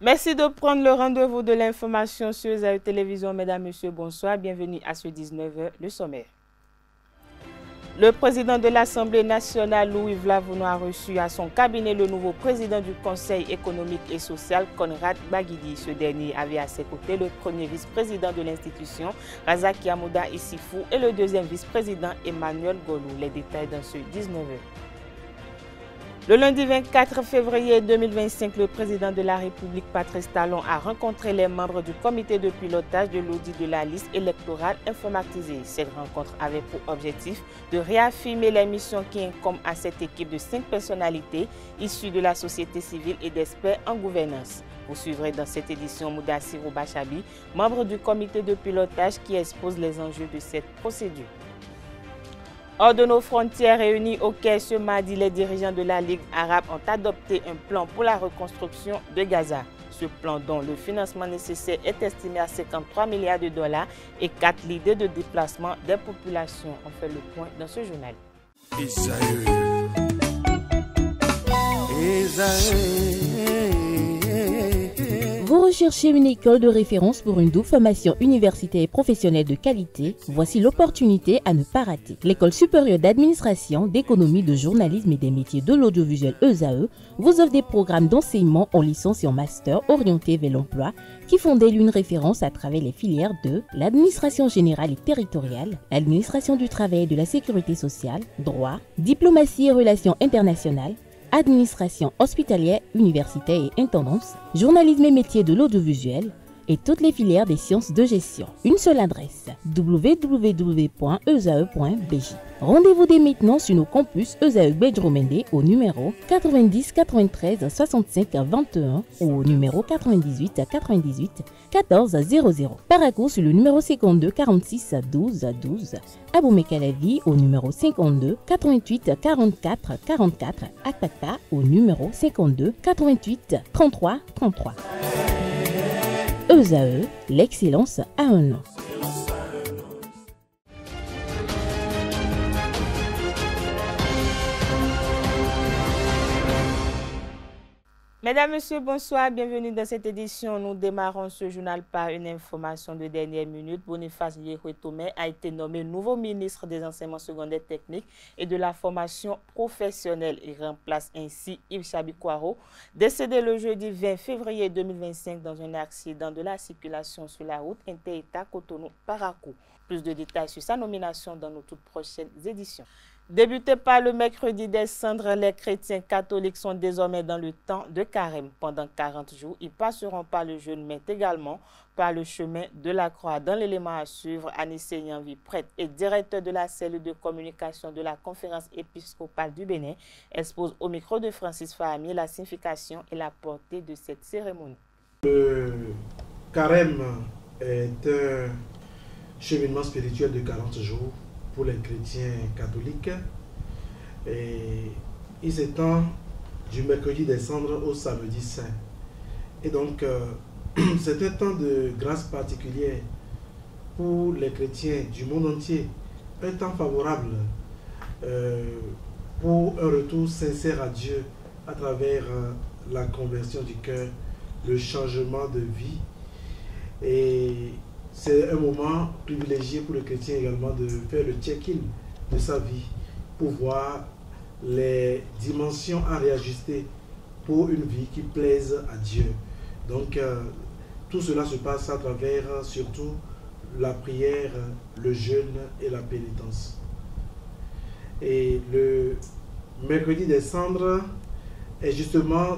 Merci de prendre le rendez-vous de l'information sur ESAE Télévision. Mesdames, Messieurs, bonsoir. Bienvenue à ce 19h, le sommaire. Le président de l'Assemblée nationale, Louis Vlavouno, a reçu à son cabinet le nouveau président du Conseil économique et social, Conrad Baguidi. Ce dernier avait à ses côtés le premier vice-président de l'institution, Razak Yamouda Issifou, et le deuxième vice-président, Emmanuel Golou. Les détails dans ce 19h. Le lundi 24 février 2025, le président de la République, Patrice Talon, a rencontré les membres du comité de pilotage de l'audit de la liste électorale informatisée. Cette rencontre avait pour objectif de réaffirmer les missions qui incombent à cette équipe de 5 personnalités issues de la société civile et d'experts en gouvernance. Vous suivrez dans cette édition Moudassirou Bachabi, membre du comité de pilotage qui expose les enjeux de cette procédure. Hors de nos frontières, réunis au Caire ce mardi, les dirigeants de la Ligue arabe ont adopté un plan pour la reconstruction de Gaza. Ce plan, dont le financement nécessaire est estimé à 53 milliards de dollars, écarte l'idée de déplacement des populations. On fait le point dans ce journal. Vous recherchez une école de référence pour une double formation universitaire et professionnelle de qualité? Voici l'opportunité à ne pas rater. L'École supérieure d'administration, d'économie, de journalisme et des métiers de l'audiovisuel ESAE vous offre des programmes d'enseignement en licence et en master orientés vers l'emploi qui font d'elle une référence à travers les filières de l'administration générale et territoriale, l'administration du travail et de la sécurité sociale, droit, diplomatie et relations internationales, administration hospitalière, universitaire et intendance, journalisme et métiers de l'audiovisuel et toutes les filières des sciences de gestion. Une seule adresse, www.esae.bj. Rendez-vous dès maintenant sur nos campus ESAE Bedjromende au numéro 90 93 65 21 ou au numéro 98 98 14 00. Parakou sur le numéro 52 46 12 12. Aboumé Kalavi au numéro 52 88 44 44. Akpakpa au numéro 52 88 33 33. ESAE, l'excellence a un nom. Mesdames, Messieurs, bonsoir. Bienvenue dans cette édition. Nous démarrons ce journal par une information de dernière minute. Boniface Yéhoué-Tomé a été nommé nouveau ministre des enseignements secondaires techniques et de la formation professionnelle. Il remplace ainsi Yves Chabikwaro, décédé le jeudi 20 février 2025 dans un accident de la circulation sur la route Inter-État Cotonou-Parakou. Plus de détails sur sa nomination dans nos toutes prochaines éditions. Débuté par le mercredi des cendres, les chrétiens catholiques sont désormais dans le temps de carême. Pendant 40 jours, ils passeront par le jeûne, mais également par le chemin de la croix. Dans l'élément à suivre, Annie Seignan-Vie, prêtre et directeur de la cellule de communication de la conférence épiscopale du Bénin, expose au micro de Francis Fahami la signification et la portée de cette cérémonie. Le carême est un cheminement spirituel de 40 jours pour les chrétiens catholiques et il s'étend du mercredi des cendres au samedi saint. Et donc c'est un temps de grâce particulière pour les chrétiens du monde entier, un temps favorable pour un retour sincère à Dieu à travers la conversion du cœur, le changement de vie. Et c'est un moment privilégié pour le chrétien également de faire le check-in de sa vie pour voir les dimensions à réajuster pour une vie qui plaise à Dieu. Donc tout cela se passe à travers surtout la prière, le jeûne et la pénitence. Et le mercredi des cendres est justement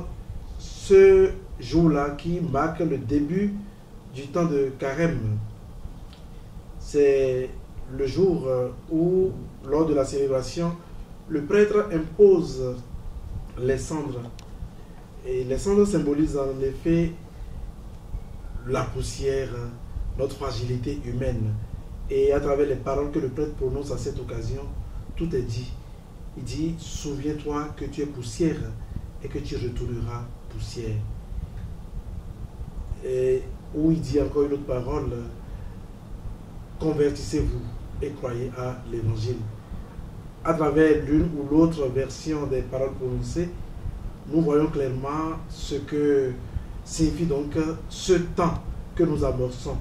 ce jour-là qui marque le début du temps de carême. C'est le jour où, lors de la célébration, le prêtre impose les cendres. Et les cendres symbolisent en effet la poussière, notre fragilité humaine. Et à travers les paroles que le prêtre prononce à cette occasion, tout est dit. Il dit, souviens-toi que tu es poussière et que tu retourneras poussière. Et où il dit encore une autre parole, convertissez-vous et croyez à l'évangile. À travers l'une ou l'autre version des paroles prononcées, nous voyons clairement ce que signifie donc ce temps que nous amorçons.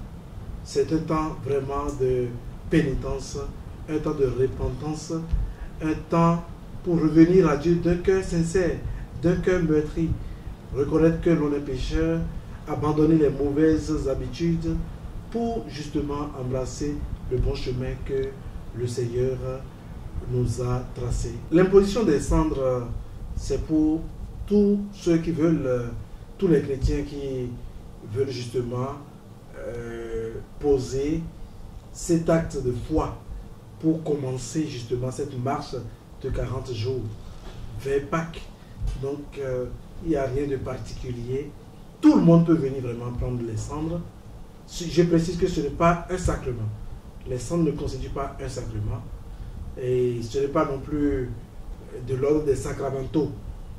C'est un temps vraiment de pénitence, un temps de repentance, un temps pour revenir à Dieu d'un cœur sincère, d'un cœur meurtri, reconnaître que l'on est pécheur, abandonner les mauvaises habitudes pour justement embrasser le bon chemin que le Seigneur nous a tracé. L'imposition des cendres, c'est pour tous ceux qui veulent, tous les chrétiens qui veulent justement poser cet acte de foi pour commencer justement cette marche de 40 jours vers Pâques. Donc il n'y a rien de particulier. Tout le monde peut venir vraiment prendre les cendres. Je précise que ce n'est pas un sacrement. Les cendres ne constituent pas un sacrement. Et ce n'est pas non plus de l'ordre des sacramentaux.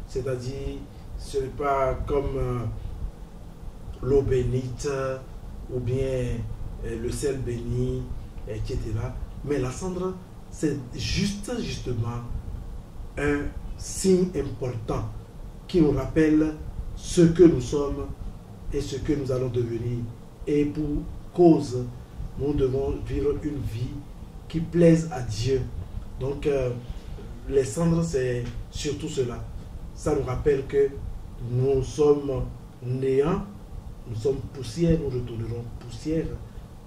C'est-à-dire, ce n'est pas comme l'eau bénite ou bien le sel béni, etc. Mais la cendre, c'est justement un signe important qui nous rappelle ce que nous sommes et ce que nous allons devenir. Et pour cause, nous devons vivre une vie qui plaise à Dieu. Donc, les cendres, c'est surtout cela. Ça nous rappelle que nous sommes néants, nous sommes poussière, nous retournerons poussière.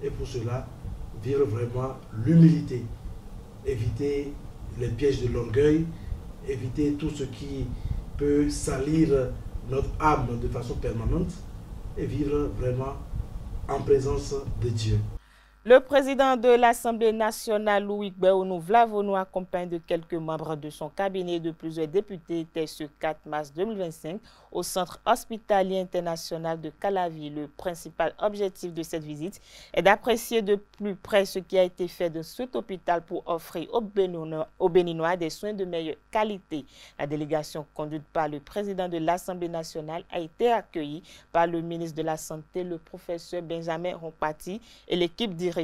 Et pour cela, vivre vraiment l'humilité. Éviter les pièges de l'orgueil, éviter tout ce qui peut salir notre âme de façon permanente et vivre vraiment en présence de Dieu. Le président de l'Assemblée nationale, Louis Gbéonou Vlavonou, accompagné de quelques membres de son cabinet et de plusieurs députés, était ce 4 mars 2025 au Centre hospitalier international de Calavi. Le principal objectif de cette visite est d'apprécier de plus près ce qui a été fait de cet hôpital pour offrir aux Béninois des soins de meilleure qualité. La délégation conduite par le président de l'Assemblée nationale a été accueillie par le ministre de la Santé, le professeur Benjamin Rompati, et l'équipe dirigeante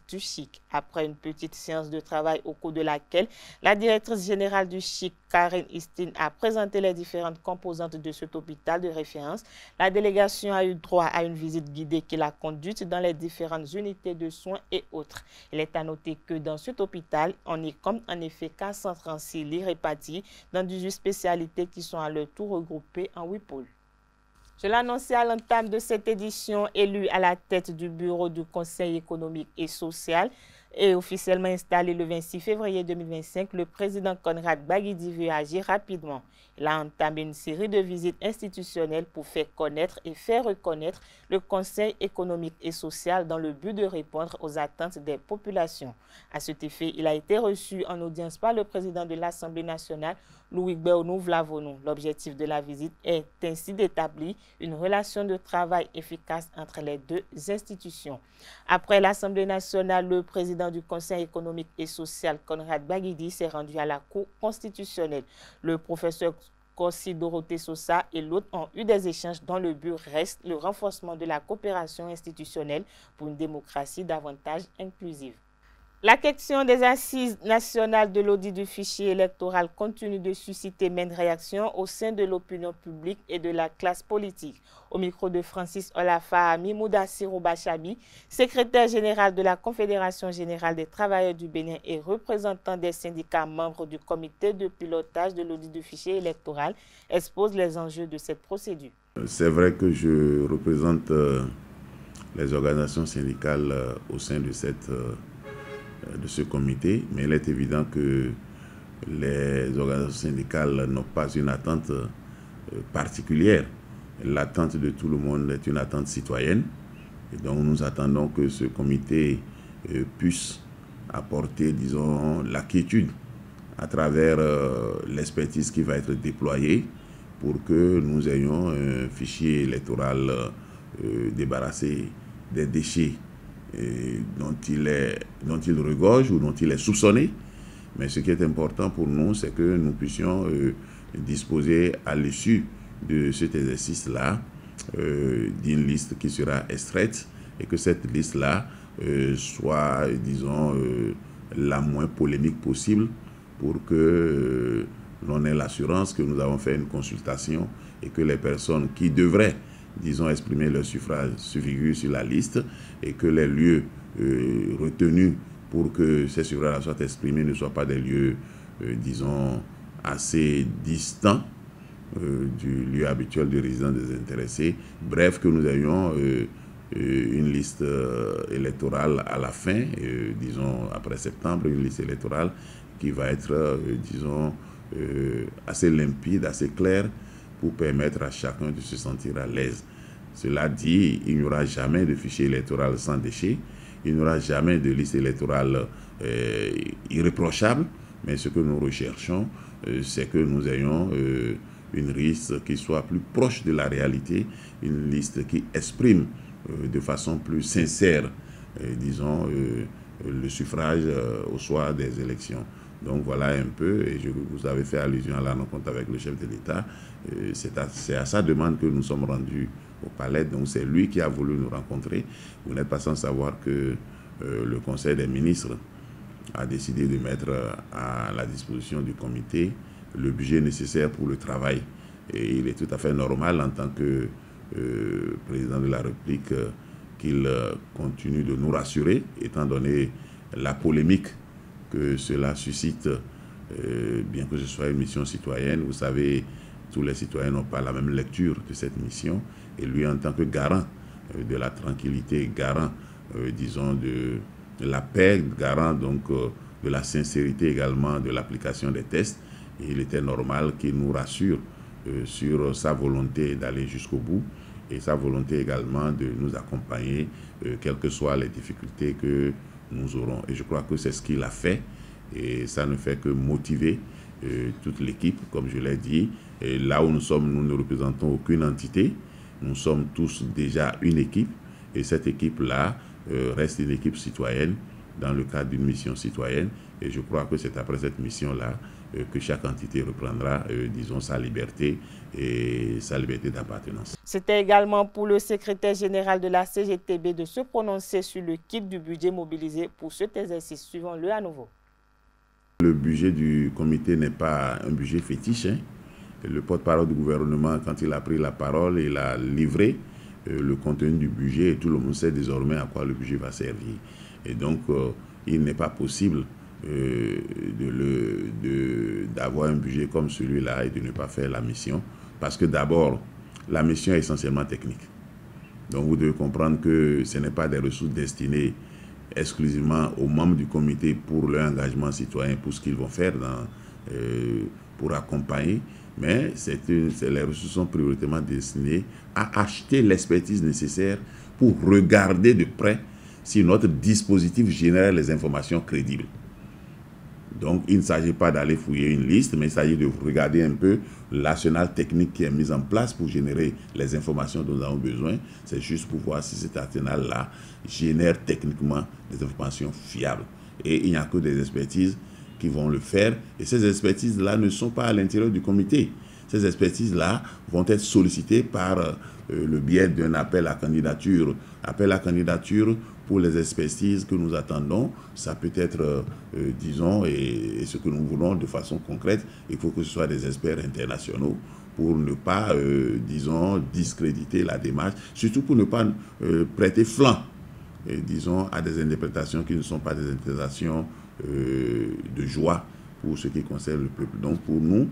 du CHIC. Après une petite séance de travail au cours de laquelle la directrice générale du CHIC, Karen Istine, a présenté les différentes composantes de cet hôpital de référence, la délégation a eu droit à une visite guidée qui l'a conduite dans les différentes unités de soins et autres. Il est à noter que dans cet hôpital, on y compte en effet 436 lits répartis dans 18 spécialités qui sont à leur tour regroupées en 8 pôles. Je l'annonçais à l'entame de cette édition, élu à la tête du bureau du Conseil économique et social et officiellement installé le 26 février 2025, le président Conrad Baguidi veut agir rapidement. Il a entamé une série de visites institutionnelles pour faire connaître et faire reconnaître le Conseil économique et social dans le but de répondre aux attentes des populations. À cet effet, il a été reçu en audience par le président de l'Assemblée nationale, Louis Gbéonou Vlavonou. L'objectif de la visite est ainsi d'établir une relation de travail efficace entre les deux institutions. Après l'Assemblée nationale, le président du Conseil économique et social, Conrad Baguidi, s'est rendu à la Cour constitutionnelle. Le professeur Kossi Dorothée Sosa et l'autre ont eu des échanges dont le but reste le renforcement de la coopération institutionnelle pour une démocratie davantage inclusive. La question des assises nationales de l'audit du fichier électoral continue de susciter maintes réactions au sein de l'opinion publique et de la classe politique. Au micro de Francis Olafahami Moudassirou Bachabi, secrétaire général de la Confédération générale des travailleurs du Bénin et représentant des syndicats membres du comité de pilotage de l'audit du fichier électoral, expose les enjeux de cette procédure. C'est vrai que je représente les organisations syndicales au sein de ce comité, mais il est évident que les organisations syndicales n'ont pas une attente particulière. L'attente de tout le monde est une attente citoyenne. Et donc nous attendons que ce comité puisse apporter, disons, la quiétude à travers l'expertise qui va être déployée pour que nous ayons un fichier électoral débarrassé des déchets dont il regorge ou dont il est soupçonné. Mais ce qui est important pour nous, c'est que nous puissions disposer à l'issue de cet exercice-là d'une liste qui sera extraite et que cette liste-là soit, disons, la moins polémique possible pour que l'on ait l'assurance que nous avons fait une consultation et que les personnes qui devraient disons, exprimer leur suffrage figurent sur la liste et que les lieux retenus pour que ces suffrages soient exprimés ne soient pas des lieux, disons, assez distants du lieu habituel de résidence des intéressés. Bref, que nous ayons une liste électorale à la fin, disons après septembre, une liste électorale qui va être, disons, assez limpide, assez claire pour permettre à chacun de se sentir à l'aise. Cela dit, il n'y aura jamais de fichier électoral sans déchet, il n'y aura jamais de liste électorale irréprochable, mais ce que nous recherchons, c'est que nous ayons une liste qui soit plus proche de la réalité, une liste qui exprime de façon plus sincère, disons, le suffrage au soir des élections. Donc voilà un peu, et je vous avais fait allusion à la rencontre avec le chef de l'État. C'est à sa demande que nous sommes rendus au palais, donc c'est lui qui a voulu nous rencontrer. Vous n'êtes pas sans savoir que le Conseil des ministres a décidé de mettre à la disposition du comité le budget nécessaire pour le travail. Et il est tout à fait normal en tant que président de la République qu'il continue de nous rassurer, étant donné la polémique que cela suscite, bien que ce soit une mission citoyenne. Vous savez, tous les citoyens n'ont pas la même lecture de cette mission. Et lui, en tant que garant de la tranquillité, garant, disons, de la paix, garant donc de la sincérité également de l'application des tests, il était normal qu'il nous rassure sur sa volonté d'aller jusqu'au bout et sa volonté également de nous accompagner, quelles que soient les difficultés que nous aurons. Et je crois que c'est ce qu'il a fait et ça ne fait que motiver toute l'équipe, comme je l'ai dit. Et là où nous sommes, nous ne représentons aucune entité, nous sommes tous déjà une équipe et cette équipe-là reste une équipe citoyenne dans le cadre d'une mission citoyenne et je crois que c'est après cette mission-là que chaque entité reprendra, disons, sa liberté et sa liberté d'appartenance. C'était également pour le secrétaire général de la CGTB de se prononcer sur le kit du budget mobilisé pour cet exercice. Suivons-le à nouveau. Le budget du comité n'est pas un budget fétiche. Le porte-parole du gouvernement, quand il a pris la parole, il a livré le contenu du budget et tout le monde sait désormais à quoi le budget va servir. Et donc, il n'est pas possible d'avoir un budget comme celui-là et de ne pas faire la mission. Parce que d'abord, la mission est essentiellement technique. Donc vous devez comprendre que ce n'est pas des ressources destinées exclusivement aux membres du comité pour leur engagement citoyen, pour ce qu'ils vont faire pour accompagner, mais les ressources sont prioritairement destinées à acheter l'expertise nécessaire pour regarder de près si notre dispositif génère les informations crédibles. Donc, il ne s'agit pas d'aller fouiller une liste, mais il s'agit de regarder un peu l'arsenal technique qui est mis en place pour générer les informations dont nous avons besoin. C'est juste pour voir si cet arsenal-là génère techniquement des informations fiables. Et il n'y a que des expertises qui vont le faire. Et ces expertises-là ne sont pas à l'intérieur du comité. Ces expertises-là vont être sollicitées par le biais d'un appel à candidature. Appel à candidature pour les expertises que nous attendons, ça peut être, disons, et ce que nous voulons de façon concrète, il faut que ce soit des experts internationaux pour ne pas, disons, discréditer la démarche, surtout pour ne pas prêter flanc, disons, à des interprétations qui ne sont pas des interprétations de joie pour ce qui concerne le peuple. Donc pour nous,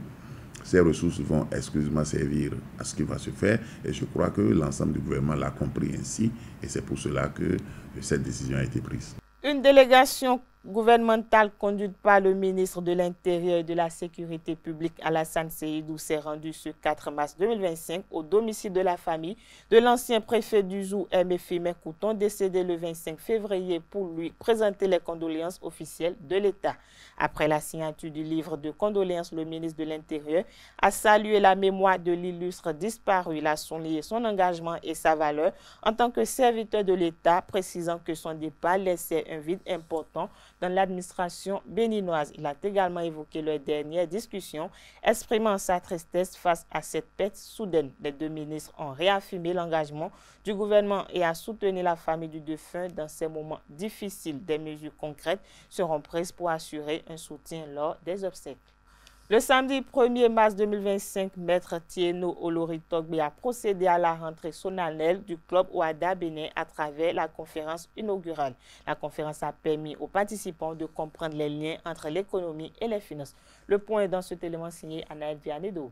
ces ressources vont exclusivement servir à ce qui va se faire et je crois que l'ensemble du gouvernement l'a compris ainsi et c'est pour cela que cette décision a été prise. Une délégation gouvernementale conduite par le ministre de l'Intérieur et de la Sécurité publique Alassane Seydou s'est rendue ce 4 mars 2025 au domicile de la famille de l'ancien préfet du Zou, Aimé Firmin Couton, décédé le 25 février pour lui présenter les condoléances officielles de l'État. Après la signature du livre de condoléances, le ministre de l'Intérieur a salué la mémoire de l'illustre disparu. Il a souligné son engagement et sa valeur en tant que serviteur de l'État, précisant que son départ laissait un vide important dans l'administration béninoise. Il a également évoqué leur dernière discussion, exprimant sa tristesse face à cette perte soudaine. Les deux ministres ont réaffirmé l'engagement du gouvernement et a soutenu la famille du défunt dans ces moments difficiles. Des mesures concrètes seront prises pour assurer un soutien lors des obsèques. Le samedi 1er mars 2025, Maître Tieno Olori Togbe a procédé à la rentrée solennelle du club Ouada Bénin à travers la conférence inaugurale. La conférence a permis aux participants de comprendre les liens entre l'économie et les finances. Le point est dans cet élément signé Anaël Vianedo.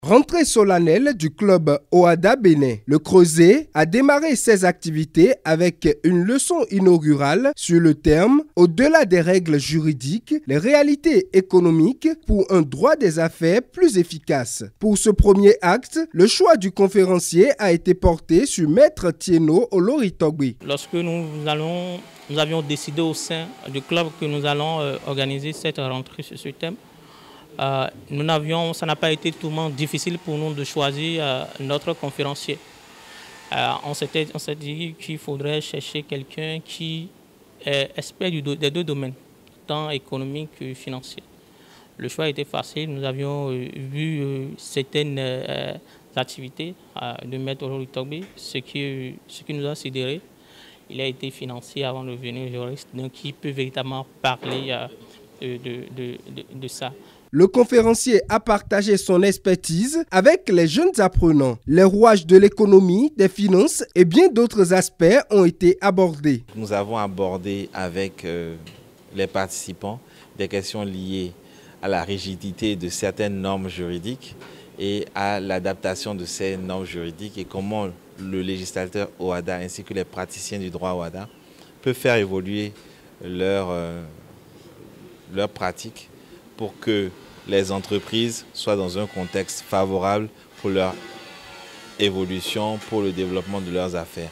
Rentrée solennelle du club Ouada Bénin. Le Creuset a démarré ses activités avec une leçon inaugurale sur le terme « Au-delà des règles juridiques, les réalités économiques pour un droit des affaires plus efficace ». Pour ce premier acte, le choix du conférencier a été porté sur Maître Tieno Olori Togbe. Lorsque nous avions décidé au sein du club que nous allons organiser cette rentrée sur ce thème, ça n'a pas été tout le monde difficile pour nous de choisir notre conférencier. On s'est dit qu'il faudrait chercher quelqu'un qui est expert des deux domaines, tant économique que financier. Le choix était facile. Nous avions vu certaines activités de Maître Olori Togbe, ce qui nous a sidéré. Il a été financier avant de devenir juriste, donc il peut véritablement parler de ça. Le conférencier a partagé son expertise avec les jeunes apprenants. Les rouages de l'économie, des finances et bien d'autres aspects ont été abordés. Nous avons abordé avec les participants des questions liées à la rigidité de certaines normes juridiques et à l'adaptation de ces normes juridiques et comment le législateur Ouada ainsi que les praticiens du droit Ouada peuvent faire évoluer leurs pratiques pour que les entreprises soient dans un contexte favorable pour leur évolution, pour le développement de leurs affaires.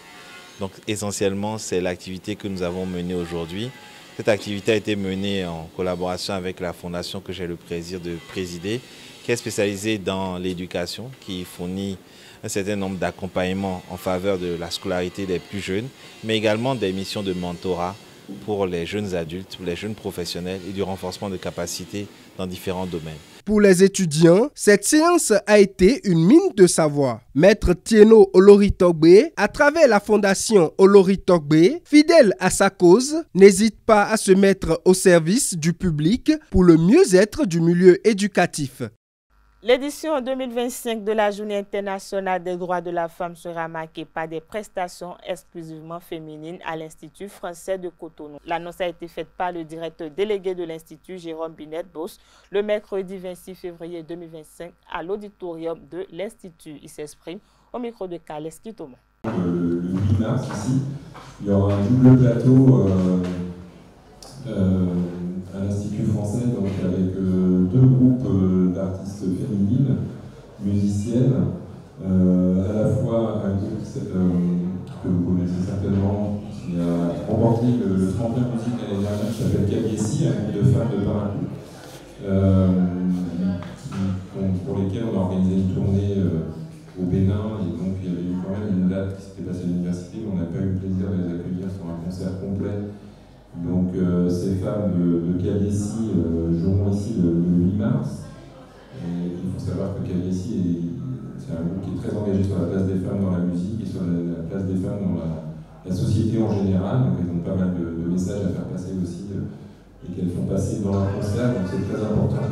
Donc essentiellement, c'est l'activité que nous avons menée aujourd'hui. Cette activité a été menée en collaboration avec la fondation que j'ai le plaisir de présider, qui est spécialisée dans l'éducation, qui fournit un certain nombre d'accompagnements en faveur de la scolarité des plus jeunes, mais également des missions de mentorat pour les jeunes adultes, les jeunes professionnels et du renforcement de capacités dans différents domaines. Pour les étudiants, cette séance a été une mine de savoir. Maître Tieno Olori Togbe, à travers la fondation Olori Togbe, fidèle à sa cause, n'hésite pas à se mettre au service du public pour le mieux-être du milieu éducatif. L'édition 2025 de la Journée internationale des droits de la femme sera marquée par des prestations exclusivement féminines à l'Institut français de Cotonou. L'annonce a été faite par le directeur délégué de l'Institut, Jérôme Binet-Boss, le mercredi 26 février 2025 à l'auditorium de l'Institut. Il s'exprime au micro de Carles Kitoma. Le 8 mars, ici, il y aura un double plateau à l'Institut français, donc avec deux groupes d'artistes féminines, musiciennes, à la fois un groupe que vous connaissez certainement, qui a remporté le tremplin musique l'année dernière, qui s'appelle Kabiesi, un groupe de femmes de Parakou, pour lesquelles on a organisé une tournée au Bénin, et donc il y avait eu quand même une date qui s'était passée à l'université, mais on n'a pas eu le plaisir de les accueillir sur un concert complet. Donc ces femmes de Kabiesi joueront ici le 8 mars. Et il faut savoir que Kabiesi, c'est un groupe qui est très engagé sur la place des femmes dans la musique et sur la place des femmes dans la société en général. Donc elles ont pas mal de messages à faire passer aussi et qu'elles font passer dans leur concert. Donc c'est très important.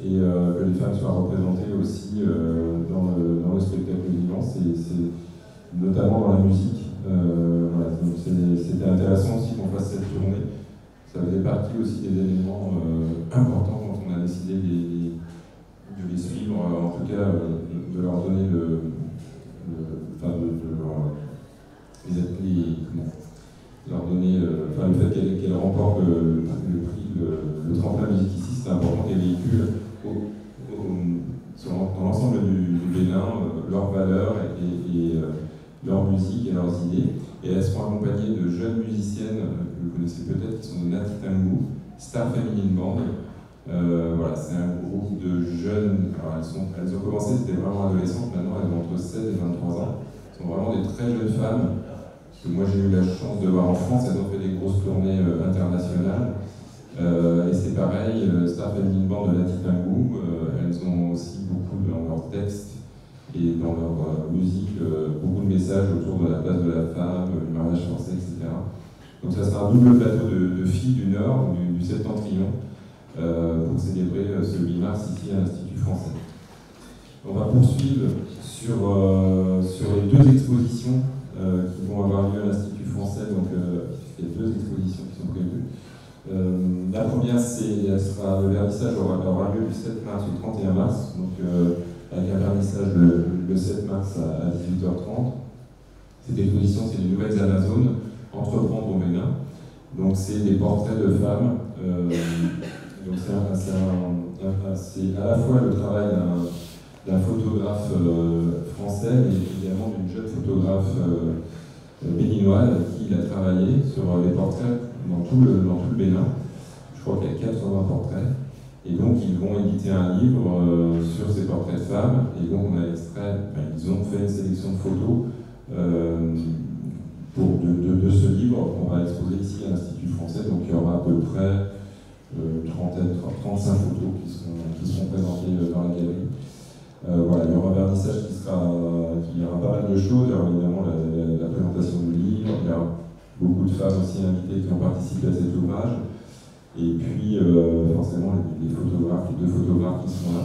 Et que les femmes soient représentées aussi dans le spectacle vivant, c'est notamment dans la musique. Voilà, c'était intéressant aussi qu'on fasse cette tournée. Ça faisait partie aussi des éléments importants quand on a décidé de les suivre, en tout cas de leur donner le fait qu'elles remportent le prix, le tremplin musique ici, c'est important qu'elles véhiculent dans l'ensemble du Bénin leurs valeurs et leur musique et leurs idées. Et elles seront accompagnées de jeunes musiciennes que vous connaissez peut-être, qui sont de Nati Tangou, Star Feminine Band. Voilà, c'est un groupe de jeunes. Alors elles ont commencé, c'était vraiment adolescentes, maintenant elles ont entre 16 et 23 ans. Elles sont vraiment des très jeunes femmes. Parce que moi j'ai eu la chance de voir en France, elles ont fait des grosses tournées internationales. Et c'est pareil, Star Feminine Band de Nati Tangou, elles ont aussi beaucoup dans leurs textes et dans leur musique, beaucoup de messages autour de la place de la femme, du mariage forcé, etc. Donc ça sera un double plateau de filles du Nord, du Septentrion, pour célébrer ce 8 mars ici à l'Institut français. On va poursuivre sur les deux expositions qui vont avoir lieu à l'Institut français, donc il y a deux expositions qui sont prévues. La première, le vernissage aura lieu du 7 mars au 31 mars, donc avec un vernissage le 7 mars à 18h30. Cette exposition, c'est les Nouvelles Amazones, entreprendre au Bénin. Donc c'est des portraits de femmes. Donc c'est à la fois le travail d'un photographe français et également d'une jeune photographe béninoise qui a travaillé sur les portraits dans tout le Bénin. Je crois qu'il y a 80 portraits. Et donc ils vont éditer un livre sur ces portraits de femmes. Et donc ils ont fait une sélection de photos de ce livre qu'on va exposer ici à l'Institut français. Donc il y aura à peu près 35 photos qui seront présentées dans la galerie. Voilà, il y aura un vernissage qui aura pas mal de choses. Il y aura évidemment la présentation du livre, il y a beaucoup de femmes aussi invitées qui ont participé à cet ouvrage. Et puis forcément les deux photographes qui sont là.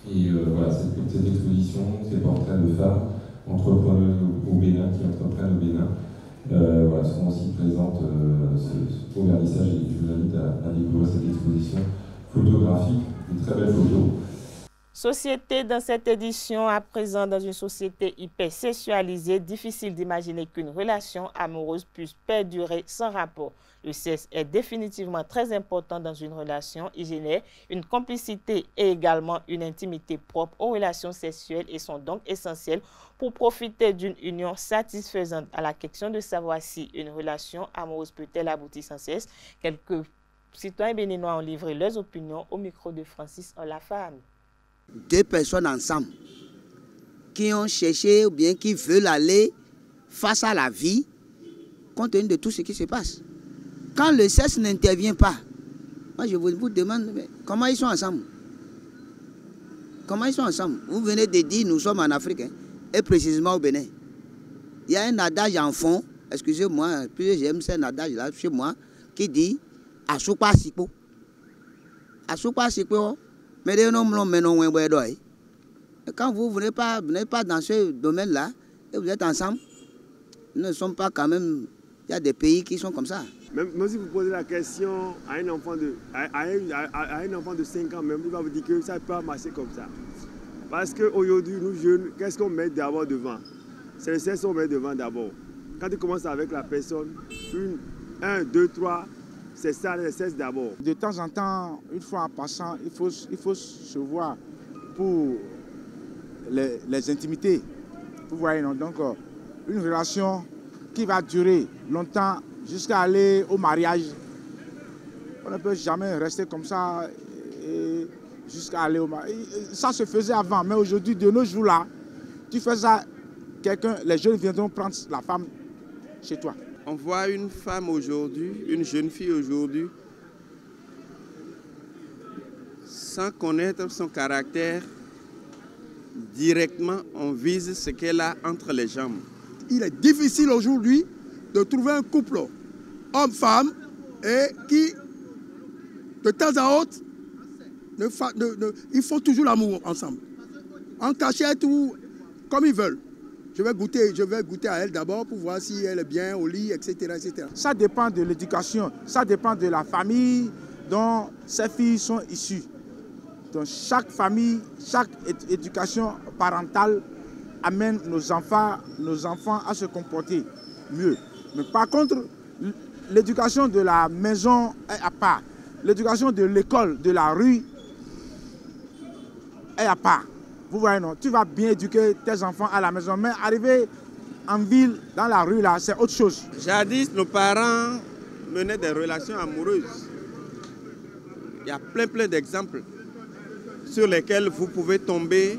Et voilà, cette exposition, ces portraits de femmes entrepreneuses au Bénin, qui entreprennent au Bénin, voilà, seront aussi présentes au vernissage, et je vous invite à découvrir cette exposition photographique, de très belles photos. Société dans cette édition, à présent dans une société hyper sexualisée, difficile d'imaginer qu'une relation amoureuse puisse perdurer sans rapport. Le sexe est définitivement très important dans une relation. Il génère une complicité et également une intimité propre aux relations sexuelles et sont donc essentielles pour profiter d'une union satisfaisante. À la question de savoir si une relation amoureuse peut-elle aboutir sans sexe, quelques citoyens béninois ont livré leurs opinions au micro de Francis Olafahami. Deux personnes ensemble qui ont cherché ou bien qui veulent aller face à la vie compte tenu de tout ce qui se passe. Quand le sexe n'intervient pas, moi je vous demande comment ils sont ensemble. Comment ils sont ensemble? Vous venez de dire nous sommes en Afrique, hein, et précisément au Bénin. Il y a un adage en fond, excusez-moi, puis j'aime cet adage là chez moi, qui dit Asoupa Sipo. Asoupa Sipo. Mais quand vous venez pas dans ce domaine-là, et vous êtes ensemble, nous ne sommes pas quand même... Il y a des pays qui sont comme ça. Même si vous posez la question à un enfant de 5 ans, même, il va vous dire que ça ne peut pas marcher comme ça. Parce qu'aujourd'hui, nous jeunes, qu'est-ce qu'on met d'abord devant? C'est le sexe qu'on met devant d'abord. Quand tu commences avec la personne, 1, 2, 3... c'est ça, le sexe d'abord. De temps en temps, une fois en passant, il faut se voir pour les intimités. Vous voyez, non? Donc, une relation qui va durer longtemps jusqu'à aller au mariage. On ne peut jamais rester comme ça jusqu'à aller au mariage. Ça se faisait avant, mais aujourd'hui, de nos jours-là, tu fais ça, les jeunes viendront prendre la femme chez toi. On voit une femme aujourd'hui, une jeune fille aujourd'hui, sans connaître son caractère, directement on vise ce qu'elle a entre les jambes. Il est difficile aujourd'hui de trouver un couple homme-femme et qui, de temps à autre, ils font toujours l'amour ensemble. En cachette ou comme ils veulent. Je vais goûter à elle d'abord pour voir si elle est bien au lit, etc., etc. Ça dépend de l'éducation, ça dépend de la famille dont ces filles sont issues. Donc chaque famille, chaque éducation parentale amène nos enfants à se comporter mieux. Mais par contre, l'éducation de la maison est à part. L'éducation de l'école, de la rue est à part. Vous voyez, non, tu vas bien éduquer tes enfants à la maison, mais arriver en ville, dans la rue, là, c'est autre chose. Jadis, nos parents menaient des relations amoureuses. Il y a plein d'exemples sur lesquels vous pouvez tomber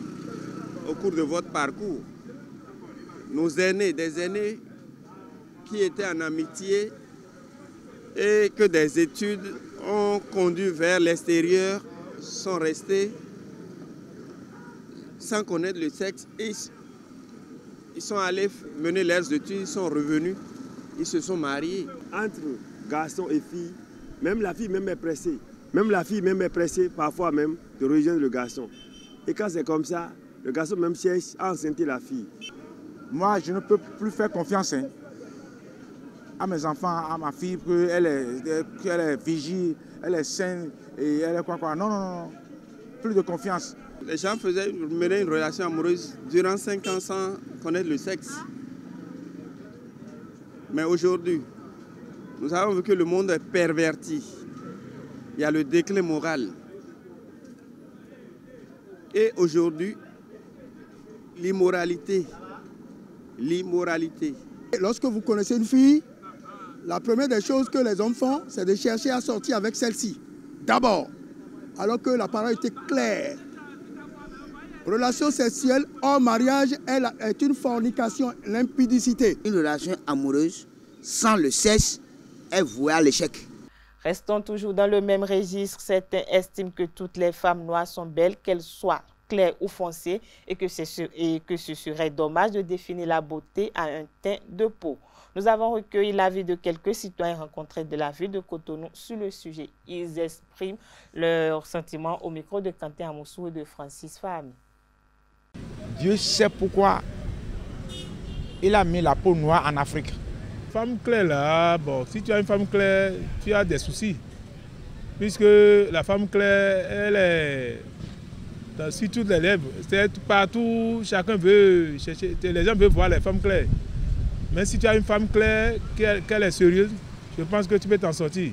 au cours de votre parcours. Nos aînés, des aînés qui étaient en amitié et que des études ont conduit vers l'extérieur, sont restés sans connaître le sexe. Et ils sont allés mener leurs études, ils sont revenus, ils se sont mariés. Entre garçons et filles, même la fille même est pressée. Même la fille même est pressée parfois même de rejoindre le garçon. Et quand c'est comme ça, le garçon même cherche à enceinter la fille. Moi, je ne peux plus faire confiance à mes enfants, à ma fille, qu'elle est vigile, elle est saine et elle est quoi. Non, non, non, plus de confiance. Les gens menaient une relation amoureuse durant 5 ans sans connaître le sexe. Mais aujourd'hui, nous avons vu que le monde est perverti. Il y a le déclin moral. Et aujourd'hui, l'immoralité. L'immoralité. Lorsque vous connaissez une fille, la première des choses que les hommes font, c'est de chercher à sortir avec celle-ci. D'abord, alors que la parole était claire. Relation sexuelle hors mariage est une fornication, l'impudicité. Une relation amoureuse sans le sexe est vouée à l'échec. Restons toujours dans le même registre. Certains estiment que toutes les femmes noires sont belles, qu'elles soient claires ou foncées, et que ce serait dommage de définir la beauté à un teint de peau. Nous avons recueilli l'avis de quelques citoyens rencontrés de la ville de Cotonou sur le sujet. Ils expriment leurs sentiments au micro de Quentin Amoussou et de Francis Fahmi. Dieu sait pourquoi il a mis la peau noire en Afrique. Femme claire là, bon, si tu as une femme claire, tu as des soucis. Puisque la femme claire, elle est sur toutes les lèvres. C'est partout, chacun veut chercher, les gens veulent voir les femmes claires. Mais si tu as une femme claire, qu'elle est sérieuse, je pense que tu peux t'en sortir.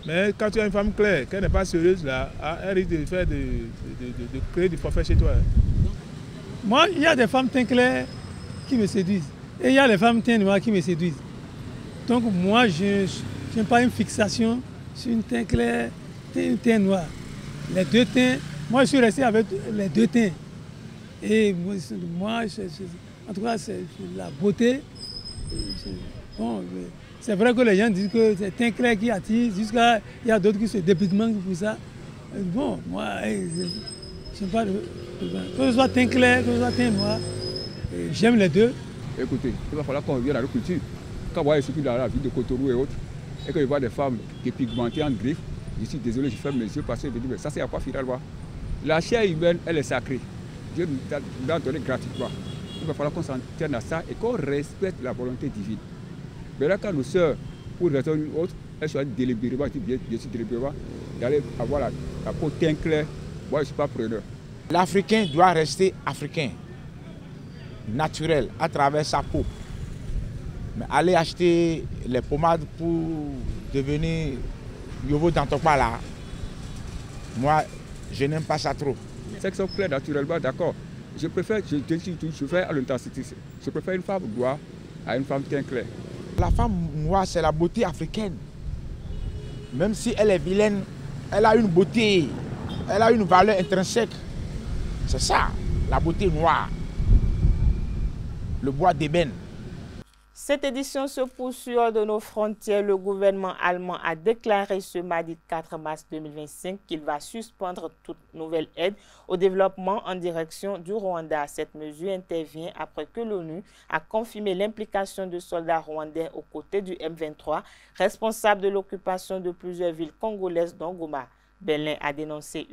Mais quand tu as une femme claire, qu'elle n'est pas sérieuse, là, elle risque de créer du forfait chez toi. Moi, il y a des femmes teint clair qui me séduisent. Et il y a les femmes teint noir qui me séduisent. Donc moi, je n'ai pas une fixation sur une teint clair et une teint noir. Les deux teints, moi je suis resté avec les deux teints. Et moi en tout cas, c'est la beauté. Bon, c'est vrai que les gens disent que c'est teint clair qui attire, jusqu'à il y a d'autres qui se dépitent pour ça. Bon, moi, je n'ai pas de... Que ce soit teint clair, que ce soit teint noir, j'aime les deux. Écoutez, il va falloir qu'on revienne à la culture. Quand vous voyez surtout dans la ville de Cotonou et autres, et que je vois des femmes qui pigmentées en griffe, je suis désolé, je ferme mes yeux parce que je dis, mais ça c'est à quoi finir voir. La chair humaine, elle est sacrée. Dieu nous a donné gratuitement. Il va falloir qu'on s'en tienne à ça et qu'on respecte la volonté divine. Mais là, quand nos sœurs, pour une raison ou une autre, elles choisissent délibérément, bien sûr délibérément, d'aller avoir la peau teint clair, moi je ne suis pas preneur. L'Africain doit rester africain, naturel, à travers sa peau. Mais aller acheter les pommades pour devenir Yovo Dantokpa là, moi, je n'aime pas ça trop. Sexe clair naturellement, d'accord. Je préfère, je fais à l'intensité. Je préfère une femme noire à une femme teint clair. La femme noire, c'est la beauté africaine. Même si elle est vilaine, elle a une beauté, elle a une valeur intrinsèque. C'est ça, la beauté noire. Le bois d'ébène. Cette édition se poursuit hors de nos frontières. Le gouvernement allemand a déclaré ce mardi 4 mars 2025 qu'il va suspendre toute nouvelle aide au développement en direction du Rwanda. Cette mesure intervient après que l'ONU a confirmé l'implication de soldats rwandais aux côtés du M23, responsable de l'occupation de plusieurs villes congolaises dont Goma. Berlin a dénoncé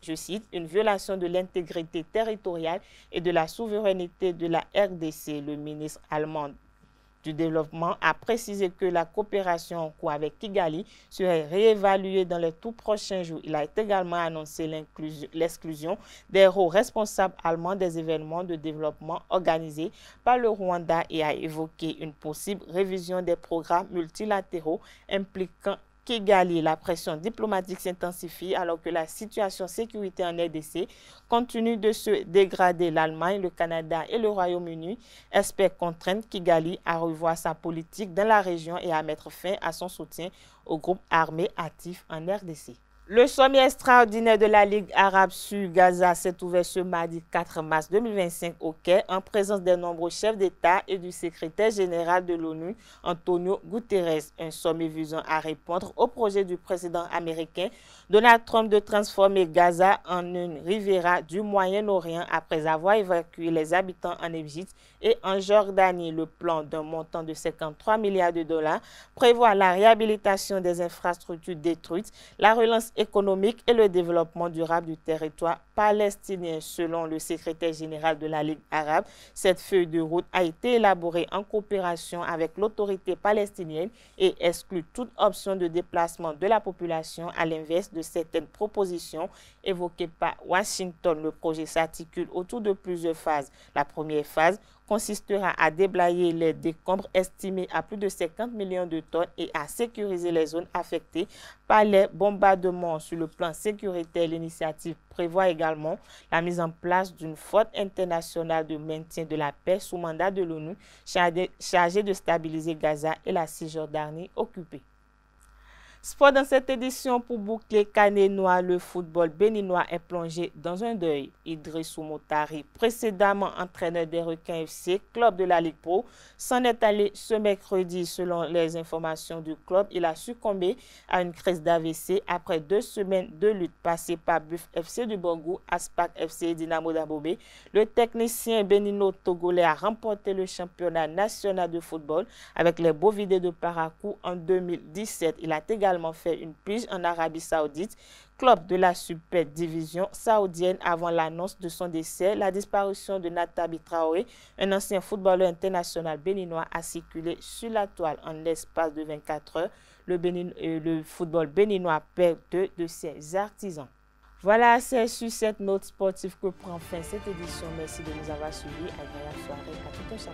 je cite, une violation de l'intégrité territoriale et de la souveraineté de la RDC. Le ministre allemand du développement a précisé que la coopération en cours avec Kigali serait réévaluée dans les tout prochains jours. Il a également annoncé l'exclusion des hauts responsables allemands des événements de développement organisés par le Rwanda et a évoqué une possible révision des programmes multilatéraux impliquant Kigali. La pression diplomatique s'intensifie alors que la situation sécurité en RDC continue de se dégrader. L'Allemagne, le Canada et le Royaume-Uni espèrent contraindre Kigali à revoir sa politique dans la région et à mettre fin à son soutien aux groupes armés actifs en RDC. Le sommet extraordinaire de la Ligue arabe sur Gaza s'est ouvert ce mardi 4 mars 2025 au Caire en présence des nombreux chefs d'État et du secrétaire général de l'ONU, Antonio Guterres. Un sommet visant à répondre au projet du président américain Donald Trump de transformer Gaza en une riviera du Moyen-Orient après avoir évacué les habitants en Égypte et en Jordanie. Le plan d'un montant de 53 milliards de dollars prévoit la réhabilitation des infrastructures détruites, la relance économique et le développement durable du territoire palestinien. Selon le secrétaire général de la Ligue arabe, cette feuille de route a été élaborée en coopération avec l'autorité palestinienne et exclut toute option de déplacement de la population, à l'inverse de certaines propositions évoquées par Washington. Le projet s'articule autour de plusieurs phases. La première phase consistera à déblayer les décombres estimés à plus de 50 millions de tonnes et à sécuriser les zones affectées par les bombardements. Sur le plan sécuritaire, l'initiative prévoit également la mise en place d'une flotte internationale de maintien de la paix sous mandat de l'ONU chargée de stabiliser Gaza et la Cisjordanie occupée. Sport dans cette édition pour boucler Canet-Noir, le football béninois est plongé dans un deuil. Idrissou Motari, précédemment entraîneur des Requins FC, club de la Ligue Pro, s'en est allé ce mercredi. Selon les informations du club, il a succombé à une crise d'AVC après 2 semaines de lutte passée par Buff FC du Bangou, Aspac FC et Dynamo d'Abobé. Le technicien bénino-togolais a remporté le championnat national de football avec les Bovidés de Parakou en 2017. Il a également fait une pige en Arabie Saoudite, club de la super division saoudienne. Avant l'annonce de son décès, la disparition de Natabi Traoré, un ancien footballeur international béninois, a circulé sur la toile en l'espace de 24 heures. Le football béninois perd 2 de ses artisans. Voilà, c'est sur cette note sportive que prend fin cette édition. Merci de nous avoir suivis. Agréable soirée à tout un chacun.